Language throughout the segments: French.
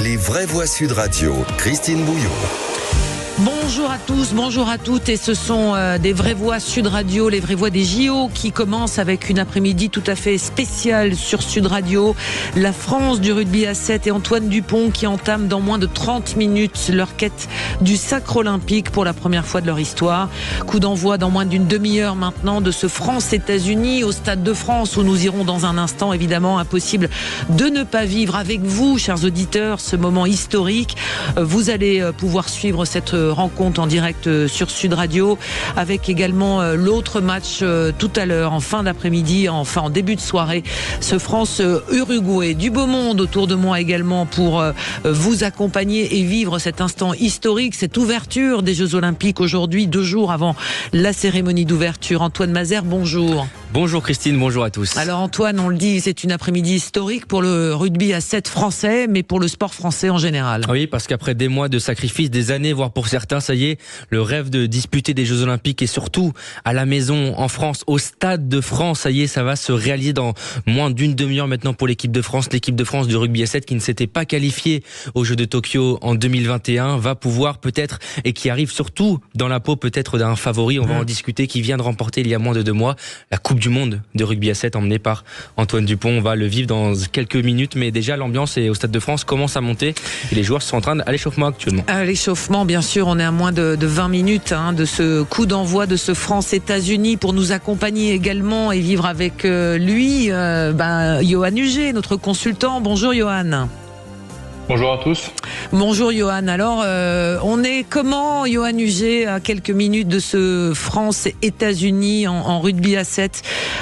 Les vraies voix Sud Radio, Christine Bouillon. Bonjour à tous, bonjour à toutes, et ce sont des vraies voix Sud Radio, les vraies voix des JO qui commencent avec une après-midi tout à fait spéciale sur Sud Radio. La France du rugby à 7 et Antoine Dupont qui entament dans moins de 30 minutes leur quête du sacre olympique pour la première fois de leur histoire. Coup d'envoi dans moins d'une demi-heure maintenant de ce France-États-Unis au Stade de France où nous irons dans un instant. Évidemment, impossible de ne pas vivre avec vous, chers auditeurs, ce moment historique. Vous allez pouvoir suivre cette rencontre en direct sur Sud Radio avec également l'autre match tout à l'heure en fin d'après-midi, enfin en début de soirée, ce France-Uruguay. Du beau monde autour de moi également pour vous accompagner et vivre cet instant historique, cette ouverture des Jeux Olympiques aujourd'hui, 2 jours avant la cérémonie d'ouverture. Antoine Mazère, bonjour. Bonjour Christine, bonjour à tous. Alors Antoine, on le dit, c'est une après-midi historique pour le rugby à 7 français, mais pour le sport français en général. Oui, parce qu'après des mois de sacrifices, des années, voire pour certains, ça y est, le rêve de disputer des Jeux Olympiques et surtout à la maison, en France, au Stade de France, ça y est, ça va se réaliser dans moins d'une demi-heure maintenant pour l'équipe de France. L'équipe de France du rugby à 7 qui ne s'était pas qualifiée aux Jeux de Tokyo en 2021 va pouvoir peut-être, et qui arrive surtout dans la peau peut-être d'un favori, on va en discuter, qui vient de remporter il y a moins de 2 mois la Coupe du Monde de rugby à 7 emmené par Antoine Dupont. On va le vivre dans quelques minutes, mais déjà l'ambiance au Stade de France commence à monter et les joueurs sont en train à l'échauffement actuellement. À l'échauffement, bien sûr, on est à moins de 20 minutes de ce coup d'envoi de ce France-États-Unis. Pour nous accompagner également et vivre avec lui, Johan Huget, notre consultant. Bonjour Johan. Bonjour à tous. Bonjour Johan. Alors, on est comment, Johan Huget, à quelques minutes de ce France-États-Unis en rugby à 7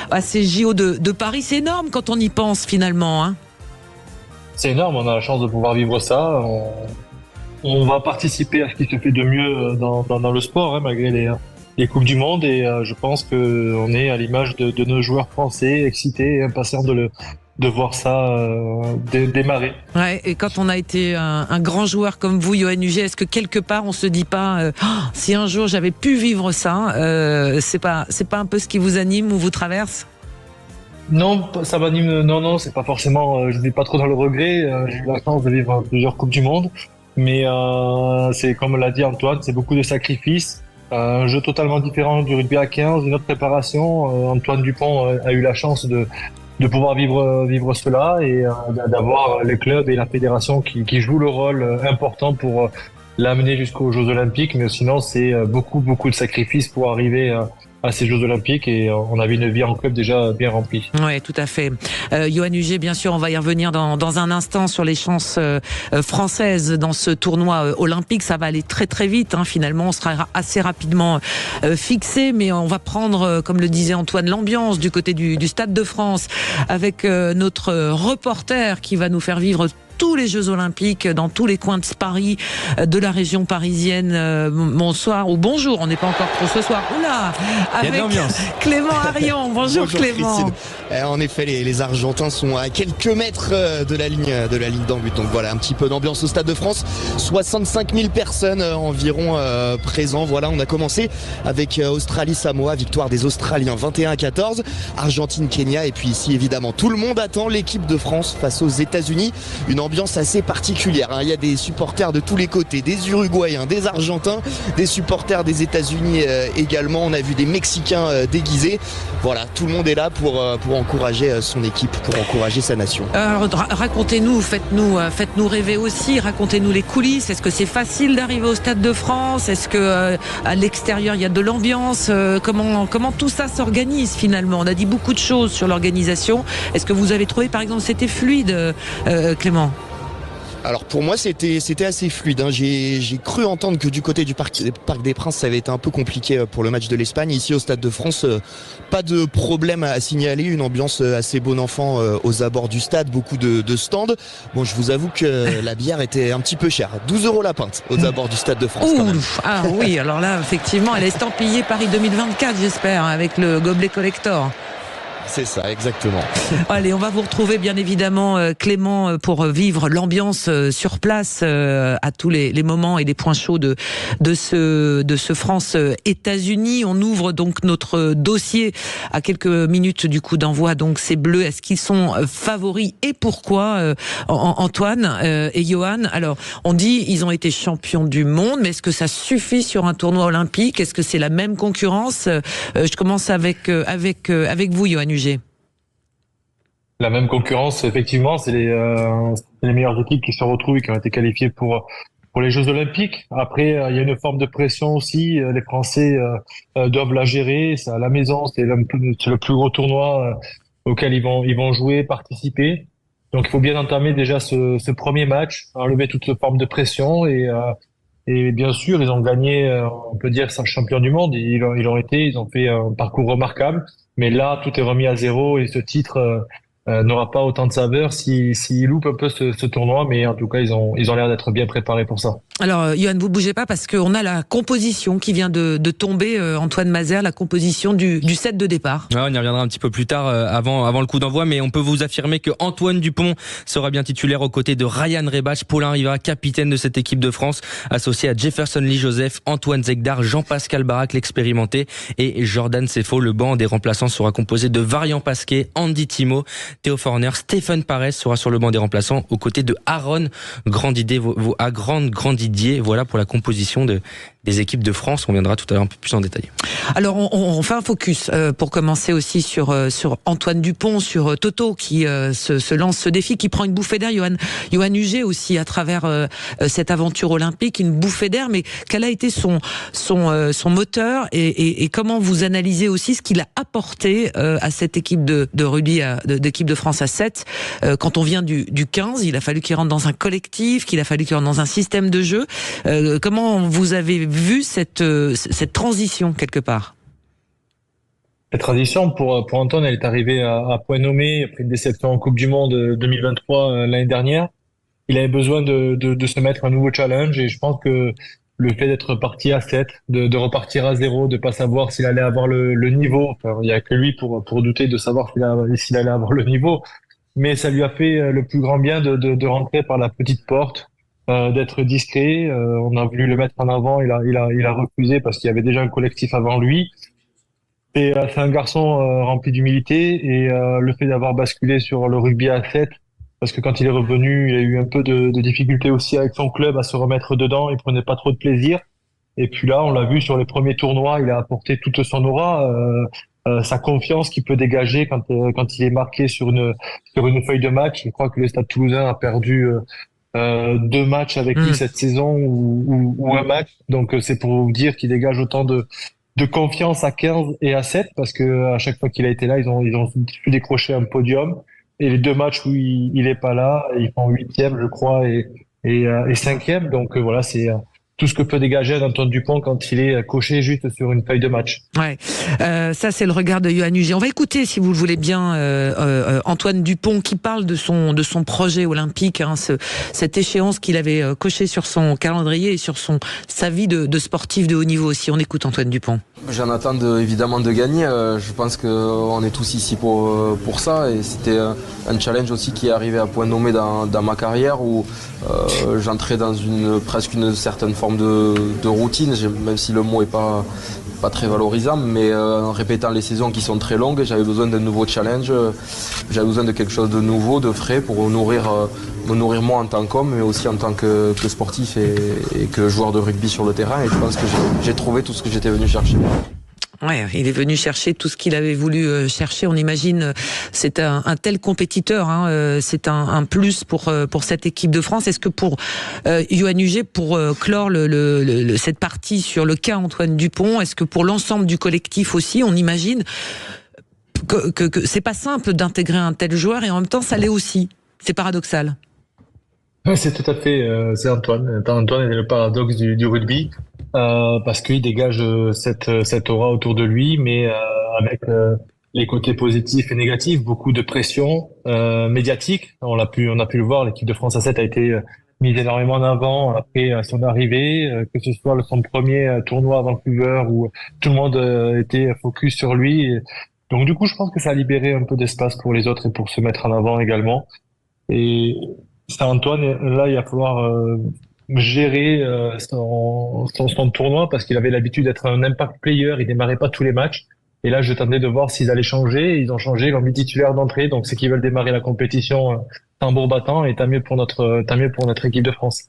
à ces JO de Paris? C'est énorme quand on y pense finalement. C'est énorme, on a la chance de pouvoir vivre ça. On va participer à ce qui se fait de mieux dans le sport, malgré les Coupes du Monde. Et je pense qu'on est à l'image de nos joueurs français, excités et impatients de voir ça démarrer. Ouais, et quand on a été un grand joueur comme vous, Johan Huget, est-ce que quelque part on se dit pas si un jour j'avais pu vivre ça, c'est pas un peu ce qui vous anime ou vous traverse? Non, ça m'anime. Non, c'est pas forcément. Je ne vis pas trop dans le regret. J'ai eu la chance de vivre plusieurs Coupes du Monde, mais c'est comme l'a dit Antoine, c'est beaucoup de sacrifices. Un jeu totalement différent du rugby à 15, une autre préparation. Antoine Dupont a eu la chance de pouvoir vivre cela et d'avoir le club et la fédération qui jouent le rôle important pour l'amener jusqu'aux Jeux Olympiques. Mais sinon, c'est beaucoup de sacrifices pour arriver à ces Jeux Olympiques et on avait une vie en club déjà bien remplie. Oui, tout à fait. Johan Huget, bien sûr, on va y revenir dans un instant sur les chances françaises dans ce tournoi olympique. Ça va aller très très vite, finalement, on sera assez rapidement fixé, mais on va prendre, comme le disait Antoine, l'ambiance du côté du Stade de France avec notre reporter qui va nous faire vivre tous les Jeux Olympiques dans tous les coins de Paris, de la région parisienne. Bonsoir ou bonjour, on n'est pas encore trop ce soir. Oula, avec Clément Arion. Bonjour Clément. Christine. En effet, les Argentins sont à quelques mètres de la ligne d'en but. Donc voilà, un petit peu d'ambiance au Stade de France. 65 000 personnes environ présents. Voilà, on a commencé avec Australie-Samoa, victoire des Australiens 21-14. Argentine-Kenya et puis ici évidemment tout le monde attend l'équipe de France face aux États-Unis. Une ambiance assez particulière. Il y a des supporters de tous les côtés, des Uruguayens, des Argentins, des supporters des États-Unis également. On a vu des Mexicains déguisés. Voilà, tout le monde est là pour encourager son équipe, pour encourager sa nation. Alors, racontez-nous, faites-nous rêver aussi. Racontez-nous les coulisses. Est-ce que c'est facile d'arriver au Stade de France? Est-ce que à l'extérieur il y a de l'ambiance? Comment tout ça s'organise finalement? On a dit beaucoup de choses sur l'organisation. Est-ce que vous avez trouvé, par exemple, c'était fluide, Clément? Alors pour moi c'était assez fluide. J'ai cru entendre que du côté du Parc des Princes ça avait été un peu compliqué pour le match de l'Espagne. Ici au Stade de France, pas de problème à signaler, une ambiance assez bon enfant aux abords du stade, beaucoup de stands. Bon, je vous avoue que la bière était un petit peu chère, 12 € la pinte aux abords du Stade de France. Quand même. Ah oui, alors là effectivement elle est estampillée Paris 2024 j'espère, avec le gobelet collector. C'est ça, exactement. Allez, on va vous retrouver bien évidemment, Clément, pour vivre l'ambiance sur place à tous les moments et les points chauds de ce France-États-Unis. On ouvre donc notre dossier à quelques minutes du coup d'envoi. Donc ces Bleus, est-ce qu'ils sont favoris et pourquoi, Antoine et Johan? Alors, on dit ils ont été champions du monde, mais est-ce que ça suffit sur un tournoi olympique? Est-ce que c'est la même concurrence? Je commence avec vous, Johan Huget. La même concurrence, effectivement, c'est les meilleures équipes qui se retrouvent et qui ont été qualifiées pour les Jeux Olympiques. Après, il y a une forme de pression aussi. Les Français doivent la gérer. C'est à la maison, c'est le plus gros tournoi auquel ils vont jouer, participer. Donc, il faut bien entamer déjà ce premier match, enlever toute forme de pression et bien sûr, ils ont gagné, on peut dire, champion du monde. Ils ont fait un parcours remarquable. Mais là, tout est remis à zéro et ce titre n'aura pas autant de saveur s'ils loupent un peu ce tournoi. Mais en tout cas, ils ont l'air d'être bien préparés pour ça. Alors, Johan, vous bougez pas parce qu'on a la composition qui vient de tomber, Antoine Mazère, la composition du set de départ. Ouais, on y reviendra un petit peu plus tard, avant le coup d'envoi, mais on peut vous affirmer que Antoine Dupont sera bien titulaire aux côtés de Ryan Rebach, Paulin Riva, capitaine de cette équipe de France, associé à Jefferson Lee Joseph, Antoine Zegdar, Jean-Pascal Barak, l'expérimenté, et Jordan Sefo. Le banc des remplaçants sera composé de Varian Pasquet, Andy Timo, Théo Forner, Stéphane Parès sera sur le banc des remplaçants aux côtés de Aaron Grandidier. Voilà pour la composition des équipes de France. On viendra tout à l'heure un peu plus en détail. Alors, on fait un focus pour commencer aussi sur Antoine Dupont, sur Toto qui se lance ce défi, qui prend une bouffée d'air. Johan Huget aussi à travers cette aventure olympique, une bouffée d'air. Mais quel a été son moteur et comment vous analysez aussi ce qu'il a apporté à cette équipe de rugby, d'équipe de France à 7 quand on vient du 15, il a fallu qu'il rentre dans un collectif, qu'il a fallu qu'il rentre dans un système de jeu. Comment vous avez vu cette transition quelque part? La transition pour Antoine, elle est arrivée à point nommé après une déception en Coupe du Monde 2023 l'année dernière. Il avait besoin de se mettre un nouveau challenge et je pense que le fait d'être parti à 7, de repartir à 0, de pas savoir s'il allait avoir le niveau, enfin, il y a que lui pour douter de savoir s'il allait avoir le niveau, mais ça lui a fait le plus grand bien de rentrer par la petite porte, d'être discret. On a voulu le mettre en avant, il a refusé parce qu'il y avait déjà un collectif avant lui. Et c'est un garçon rempli d'humilité et le fait d'avoir basculé sur le rugby à 7, parce que quand il est revenu, il a eu un peu de difficulté aussi avec son club à se remettre dedans, il prenait pas trop de plaisir. Et puis là, on l'a vu sur les premiers tournois, il a apporté toute son aura, sa confiance qu'il peut dégager quand il est marqué sur une feuille de match. Je crois que le Stade Toulousain a perdu 2 matchs avec lui cette saison ou un match. Donc c'est pour vous dire qu'il dégage autant de confiance à 15 et à 7 parce que à chaque fois qu'il a été là, ils ont pu décrocher un podium. Et les 2 matchs où il est pas là, ils font 8e, je crois, et 5e. Donc voilà, c'est tout ce que peut dégager un Antoine Dupont quand il est coché juste sur une feuille de match. Ouais, ça c'est le regard de Johan Huget. On va écouter, si vous le voulez bien, Antoine Dupont qui parle de son projet olympique, hein, cette échéance qu'il avait coché sur son calendrier et sur sa vie de sportif de haut niveau aussi. On écoute Antoine Dupont. J'en attends évidemment de gagner. Je pense qu'on est tous ici pour ça et c'était un challenge aussi qui est arrivé à point nommé dans ma carrière où j'entrais dans presque une certaine forme de routine, même si le mot est pas très valorisant, mais en répétant les saisons qui sont très longues, j'avais besoin d'un nouveau challenge, j'avais besoin de quelque chose de nouveau, de frais pour me nourrir moi en tant qu'homme, mais aussi en tant que sportif et que joueur de rugby sur le terrain. Et je pense que j'ai trouvé tout ce que j'étais venu chercher. Ouais, il est venu chercher tout ce qu'il avait voulu chercher. On imagine, c'est un tel compétiteur, hein, c'est un plus pour cette équipe de France. Est-ce que pour Johan Huget, pour clore cette partie sur le cas Antoine Dupont, est-ce que pour l'ensemble du collectif aussi, on imagine que c'est pas simple d'intégrer un tel joueur et en même temps ça l'est aussi. C'est paradoxal. Oui, c'est tout à fait, c'est Antoine. Antoine est le paradoxe du rugby, parce qu'il dégage cette aura autour de lui, mais avec les côtés positifs et négatifs, beaucoup de pression médiatique. On a pu le voir, l'équipe de France A7 a été mise énormément en avant après son arrivée, que ce soit son premier tournoi à Vancouver où tout le monde était focus sur lui. Donc du coup, je pense que ça a libéré un peu d'espace pour les autres et pour se mettre en avant également. Et c'est Antoine, là, il va falloir gérer son tournoi parce qu'il avait l'habitude d'être un impact player, il démarrait pas tous les matchs. Et là, je tentais de voir s'ils allaient changer. Ils ont changé, ils l'ont mis titulaire d'entrée, donc c'est qu'ils veulent démarrer la compétition tambour battant et tant mieux pour notre équipe de France.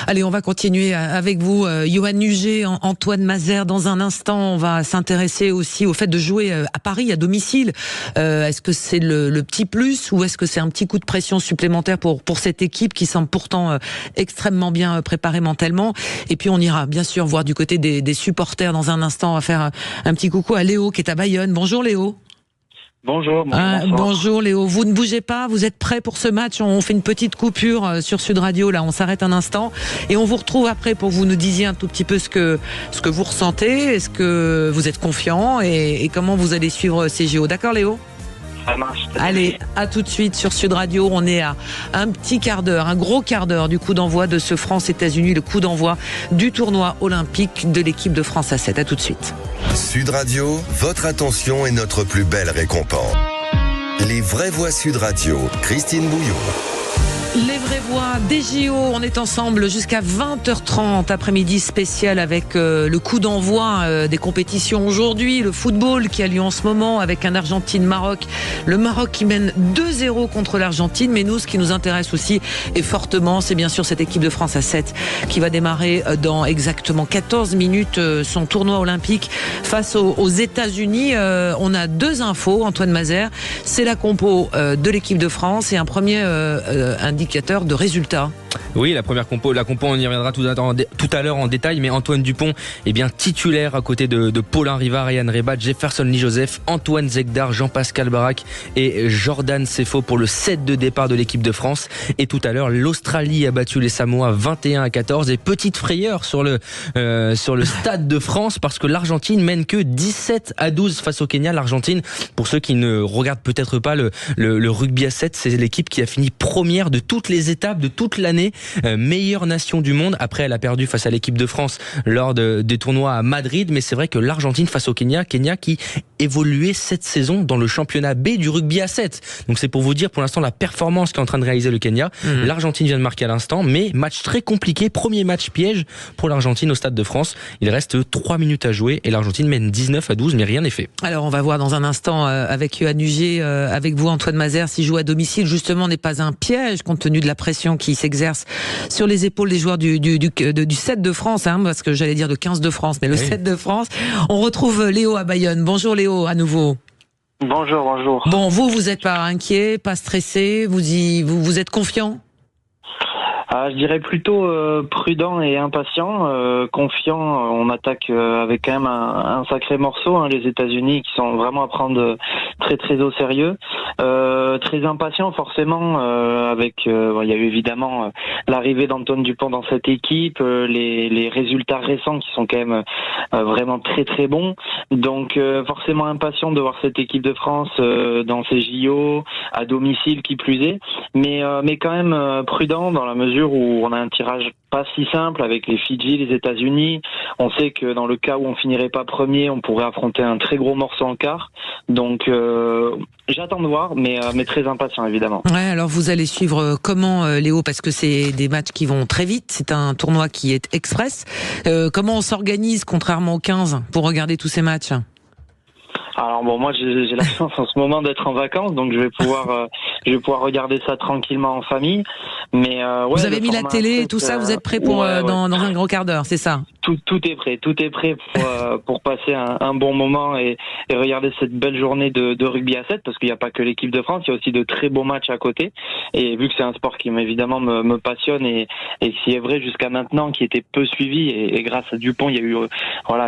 Allez, on va continuer avec vous, Johan Huget, Antoine Mazère. Dans un instant, on va s'intéresser aussi au fait de jouer à Paris, à domicile. Est-ce que c'est le petit plus ou est-ce que c'est un petit coup de pression supplémentaire pour cette équipe qui semble pourtant extrêmement bien préparée mentalement? Et puis on ira bien sûr voir du côté des supporters dans un instant. On va faire un petit coucou à Léo qui est à Bayonne. Bonjour Léo. Bonjour. Bonjour Léo, vous ne bougez pas, vous êtes prêts pour ce match? On fait une petite coupure sur Sud Radio, là on s'arrête un instant et on vous retrouve après pour que vous nous disiez un tout petit peu ce que vous ressentez, est-ce que vous êtes confiant et comment vous allez suivre ces JO. D'accord Léo? Ça marche. Allez, à tout de suite sur Sud Radio. On est à un petit quart d'heure, un gros quart d'heure du coup d'envoi de ce France-États-Unis, le coup d'envoi du tournoi olympique de l'équipe de France à 7. À tout de suite. Sud Radio, votre attention est notre plus belle récompense. Les vraies voix Sud Radio, Christine Bouillon. Les vraies voix des JO, on est ensemble jusqu'à 20h30, après-midi spécial avec le coup d'envoi des compétitions aujourd'hui, le football qui a lieu en ce moment avec un Argentine-Maroc. Le Maroc qui mène 2-0 contre l'Argentine, mais nous, ce qui nous intéresse aussi et fortement, c'est bien sûr cette équipe de France à 7 qui va démarrer dans exactement 14 minutes son tournoi olympique face aux États-Unis. On a deux infos, Antoine Mazère, c'est la compo de l'équipe de France et un premier indicateur de résultats. Oui, la compo, on y reviendra tout à l'heure en détail, mais Antoine Dupont est bien titulaire à côté de Paulin Rivard, Ryan Rebat, Jefferson Lee-Joseph, Antoine Zegdar, Jean-Pascal Barak et Jordan Sefo pour le set de départ de l'équipe de France. Et tout à l'heure, l'Australie a battu les Samoa 21-14 et petite frayeur sur le stade de France parce que l'Argentine mène que 17-12 face au Kenya. L'Argentine, pour ceux qui ne regardent peut-être pas le rugby à 7, c'est l'équipe qui a fini première de toutes les étapes de toute l'année, meilleure nation du monde. Après, elle a perdu face à l'équipe de France lors des tournois à Madrid, mais c'est vrai que l'Argentine face au Kenya qui évoluait cette saison dans le championnat B du rugby à 7. Donc c'est pour vous dire pour l'instant la performance qu'est en train de réaliser le Kenya. L'Argentine vient de marquer à l'instant, mais match très compliqué, premier match piège pour l'Argentine au Stade de France. Il reste 3 minutes à jouer et l'Argentine mène 19-12, mais rien n'est fait. Alors on va voir dans un instant avec Johan Huget, avec vous Antoine Mazère, si jouer à domicile justement n'est pas un piège compte tenu de la pression qui s'exerce sur les épaules des joueurs du 7 de France, parce que j'allais dire de 15 de France, mais le 7 de France. On retrouve Léo à Bayonne. Bonjour Léo, à nouveau. Bonjour. Bon, vous êtes pas inquiet, pas stressé, vous êtes confiant? Je dirais plutôt prudent et impatient. Confiant, on attaque avec quand même un sacré morceau, les États-Unis qui sont vraiment à prendre très très au sérieux. Très impatient forcément avec il y a eu évidemment l'arrivée d'Antoine Dupont dans cette équipe, les résultats récents qui sont quand même vraiment très très bons. Donc forcément impatient de voir cette équipe de France dans ces JO à domicile qui plus est, mais quand même prudent dans la mesure où on a un tirage pas si simple avec les Fidji, les États-Unis. On sait que dans le cas où on finirait pas premier, on pourrait affronter un très gros morceau en quart. Donc j'attends de voir, mais très impatient évidemment. Ouais, alors vous allez suivre comment Léo, parce que c'est des matchs qui vont très vite, c'est un tournoi qui est express. Comment on s'organise contrairement aux 15 pour regarder tous ces matchs? Alors bon, moi j'ai la chance en ce moment d'être en vacances, donc je vais pouvoir regarder ça tranquillement en famille. Mais vous avez mis la télé et tout ça, vous êtes prêt pour dans un gros quart d'heure, c'est ça? Tout est prêt pour passer un bon moment et regarder cette belle journée de rugby à 7, parce qu'il n'y a pas que l'équipe de France, il y a aussi de très beaux matchs à côté. Et vu que c'est un sport qui évidemment me passionne et qui est vrai jusqu'à maintenant, qui était peu suivi et grâce à Dupont, il y a eu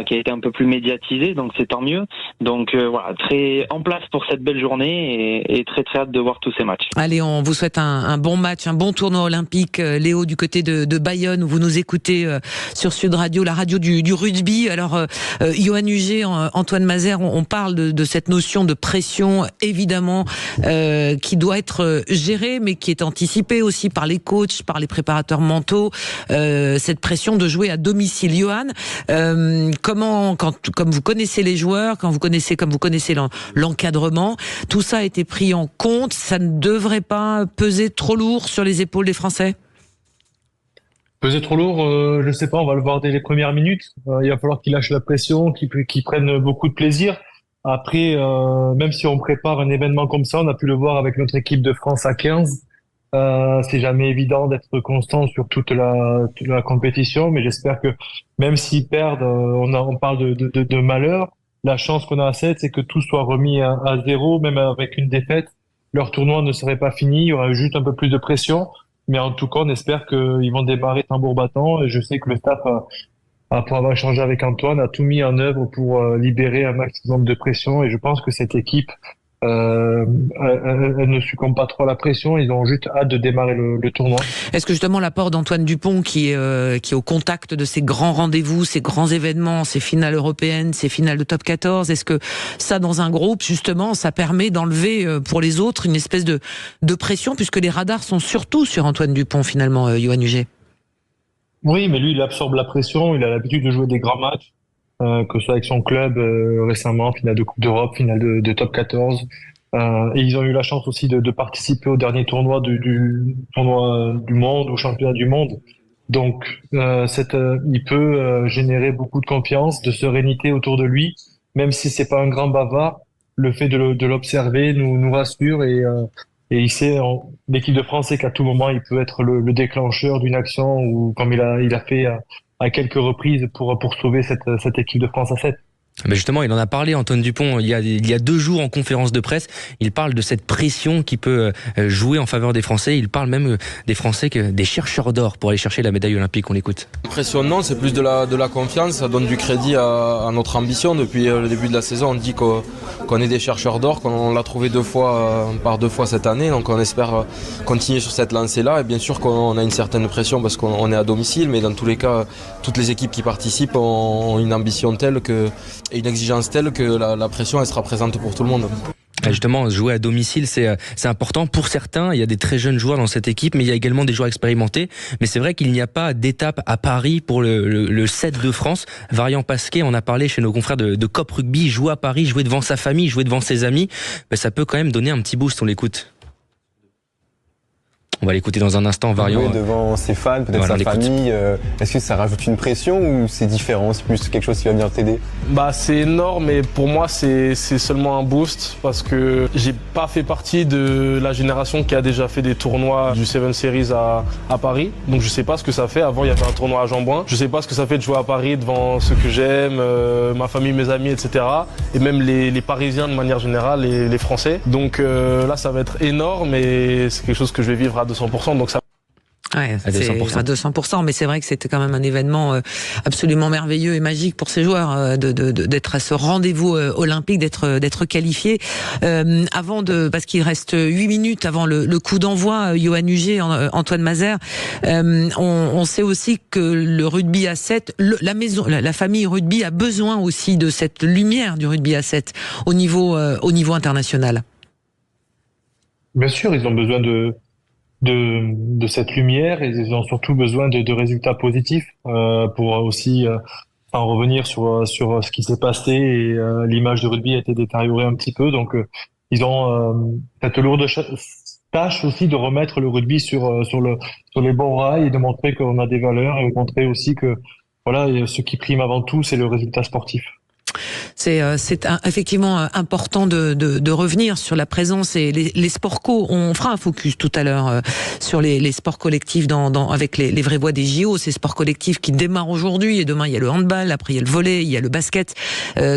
qui a été un peu plus médiatisé, donc c'est tant mieux. Donc très en place pour cette belle journée et très très hâte de voir tous ces matchs. Allez, on vous souhaite un bon match, un bon tournoi olympique. Léo, du côté de Bayonne, où vous nous écoutez sur Sud Radio. la radio du rugby. Alors, Yoann Huget, Antoine Mazère, on parle de cette notion de pression, évidemment, qui doit être gérée, mais qui est anticipée aussi par les coachs, par les préparateurs mentaux. Cette pression de jouer à domicile. Yoann, comme vous connaissez les joueurs, comme vous connaissez l'encadrement, tout ça a été pris en compte. Ça ne devrait pas peser trop lourd sur les épaules des Français? Peser trop lourd, je sais pas, on va le voir dès les premières minutes. Il va falloir qu'ils lâchent la pression, qu'ils prennent beaucoup de plaisir. Après, même si on prépare un événement comme ça, on a pu le voir avec notre équipe de France à 15. C'est jamais évident d'être constant sur toute la compétition, mais j'espère que même s'ils perdent, on parle de malheur. La chance qu'on a à 7, c'est que tout soit remis à zéro, même avec une défaite. Leur tournoi ne serait pas fini, il y aurait juste un peu plus de pression. Mais en tout cas, on espère qu'ils vont démarrer tambour battant. Et je sais que le staff, pour avoir échangé avec Antoine, a tout mis en œuvre pour libérer un maximum de pression. Et je pense que cette équipe, elle ne succombe pas trop à la pression. Ils ont juste hâte de démarrer le tournoi. Est-ce que justement l'apport d'Antoine Dupont, qui est au contact de ces grands rendez-vous, ces grands événements, ces finales européennes, ces finales de top 14, est-ce que ça, dans un groupe, justement, ça permet d'enlever pour les autres une espèce de pression, puisque les radars sont surtout sur Antoine Dupont, finalement, Yoann Huget? Oui, mais lui, il absorbe la pression. Il a l'habitude de jouer des grands matchs. Que ce soit avec son club récemment, finale de Coupe d'Europe, finale de top 14. Et ils ont eu la chance aussi de participer au dernier tournoi du tournoi du monde, au championnat du monde. Donc, il peut générer beaucoup de confiance, de sérénité autour de lui, même si c'est pas un grand bavard. Le fait de l'observer nous rassure et il sait, l'équipe de France sait qu'à tout moment il peut être le déclencheur d'une action, ou comme il a fait à quelques reprises pour sauver cette équipe de France à 7. Mais justement, il en a parlé, Antoine Dupont, il y a 2 jours en conférence de presse. Il parle de cette pression qui peut jouer en faveur des Français. Il parle même des Français des chercheurs d'or pour aller chercher la médaille olympique. On l'écoute. Pression, non, c'est plus de la confiance. Ça donne du crédit à notre ambition. Depuis le début de la saison, on dit qu'on est des chercheurs d'or, qu'on l'a trouvé 2 fois cette année. Donc on espère continuer sur cette lancée-là. Et bien sûr qu'on a une certaine pression parce qu'on est à domicile. Mais dans tous les cas, toutes les équipes qui participent ont une ambition telle et une exigence telle que la pression elle sera présente pour tout le monde. Justement, jouer à domicile, c'est important pour certains. Il y a des très jeunes joueurs dans cette équipe, mais il y a également des joueurs expérimentés. Mais c'est vrai qu'il n'y a pas d'étape à Paris pour le 7 de France. Variant Pasquet, on a parlé chez nos confrères de COP Rugby, jouer à Paris, jouer devant sa famille, jouer devant ses amis, ça peut quand même donner un petit boost. On l'écoute. On va l'écouter dans un instant, Variant. Jouer devant ses fans, peut-être sa famille, est-ce que ça rajoute une pression ou c'est différent? C'est plus quelque chose qui va venir t'aider? C'est énorme, mais pour moi c'est seulement un boost parce que j'ai pas fait partie de la génération qui a déjà fait des tournois du 7 Series à Paris. Donc je sais pas ce que ça fait. Avant il y avait un tournoi à Jean-Bouin. Je sais pas ce que ça fait de jouer à Paris devant ceux que j'aime, ma famille, mes amis, etc. Et même les Parisiens de manière générale, les Français. Donc là ça va être énorme et c'est quelque chose que je vais vivre à 200%, donc ça. Ouais, c'est à 200%, mais c'est vrai que c'était quand même un événement absolument merveilleux et magique pour ces joueurs d'être à ce rendez-vous olympique, d'être qualifiés. Parce qu'il reste 8 minutes avant le coup d'envoi, Yoann Huget, Antoine Mazère, on sait aussi que le rugby à 7, la famille rugby a besoin aussi de cette lumière du rugby à 7 au niveau international. Bien sûr, ils ont besoin de cette lumière et ils ont surtout besoin de résultats positifs pour aussi en revenir sur ce qui s'est passé et l'image du rugby a été détériorée un petit peu, donc ils ont cette lourde tâche aussi de remettre le rugby sur les bons rails et de montrer qu'on a des valeurs et de montrer aussi que voilà, ce qui prime avant tout c'est le résultat sportif. C'est effectivement important de revenir sur la présence et les sports co. On fera un focus tout à l'heure sur les sports collectifs avec les vraies voix des JO, ces sports collectifs qui démarrent aujourd'hui et demain il y a le handball, après il y a le volley, il y a le basket,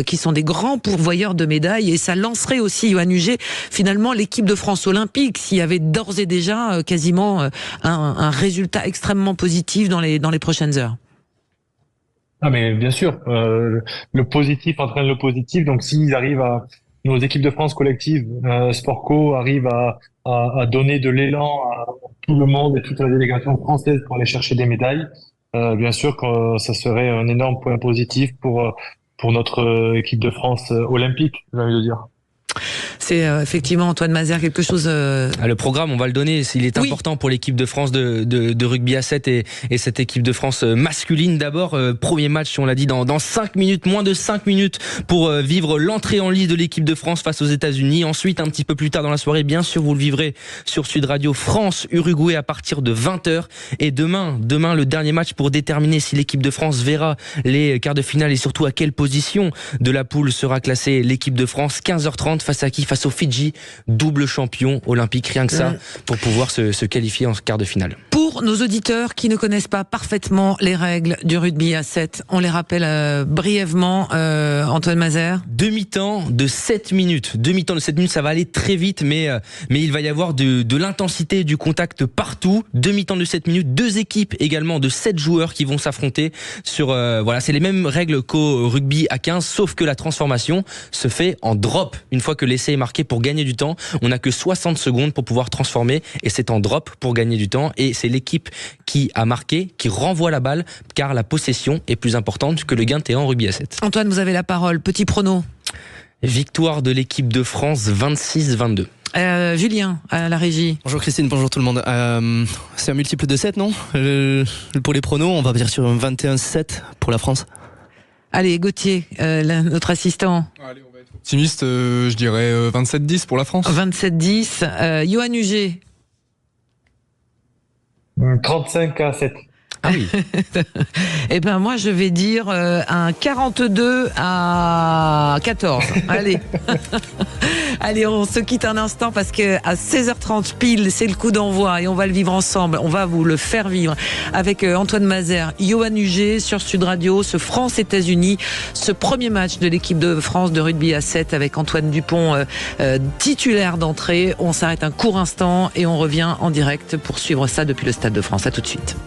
qui sont des grands pourvoyeurs de médailles et ça lancerait aussi, Yoann Huget, finalement l'équipe de France olympique s'il y avait d'ores et déjà quasiment un résultat extrêmement positif dans les prochaines heures. Ah mais bien sûr, le positif entraîne le positif. Donc s'ils arrivent nos équipes de France collectives, Sportco arrivent à donner de l'élan à tout le monde et toute la délégation française pour aller chercher des médailles, bien sûr que ça serait un énorme point positif pour notre équipe de France olympique, j'ai envie de dire. C'est effectivement, Antoine Mazère, quelque chose... Le programme, on va le donner, il est important pour l'équipe de France de rugby à 7 et cette équipe de France masculine. D'abord, premier match, on l'a dit, dans 5 minutes, moins de 5 minutes pour vivre l'entrée en lice de l'équipe de France face aux États-Unis. Ensuite, un petit peu plus tard dans la soirée, bien sûr, vous le vivrez sur Sud Radio, France-Uruguay à partir de 20h. Et demain, le dernier match pour déterminer si l'équipe de France verra les quarts de finale et surtout à quelle position de la poule sera classée l'équipe de France. 15h30, face à qui? Face aux Fidji, double champion olympique, rien que ça, pour pouvoir se qualifier en quart de finale. Pour nos auditeurs qui ne connaissent pas parfaitement les règles du rugby à 7, on les rappelle brièvement, Antoine Mazère. Demi-temps de 7 minutes. Demi-temps de 7 minutes, ça va aller très vite, mais il va y avoir de l'intensité, du contact partout. Demi-temps de 7 minutes, 2 équipes également de 7 joueurs qui vont s'affronter sur, c'est les mêmes règles qu'au rugby à 15, sauf que la transformation se fait en drop. Une fois que l'essai est marqué, pour gagner du temps, on n'a que 60 secondes pour pouvoir transformer, et c'est en drop pour gagner du temps, et c'est l'équipe qui a marqué, qui renvoie la balle, car la possession est plus importante que le gain de terrain en rugby à 7. Antoine, vous avez la parole. Petit prono. Victoire de l'équipe de France 26-22. Julien, à la régie. Bonjour Christine, bonjour tout le monde. C'est un multiple de 7, non? Pour les pronos, on va dire sur un 21-7 pour la France. Allez, Gauthier, notre assistant. Allez, on va être optimiste, je dirais 27-10 pour la France. 27-10. Yoann Huget. 35-7. Ah oui. Eh ben moi je vais dire un 42-14. Allez. Allez, on se quitte un instant parce que à 16h30 pile, c'est le coup d'envoi et on va le vivre ensemble. On va vous le faire vivre avec Antoine Mazère, Yoann Huget sur Sud Radio, ce France-États-Unis, ce premier match de l'équipe de France de rugby à 7 avec Antoine Dupont titulaire d'entrée. On s'arrête un court instant et on revient en direct pour suivre ça depuis le Stade de France. À tout de suite.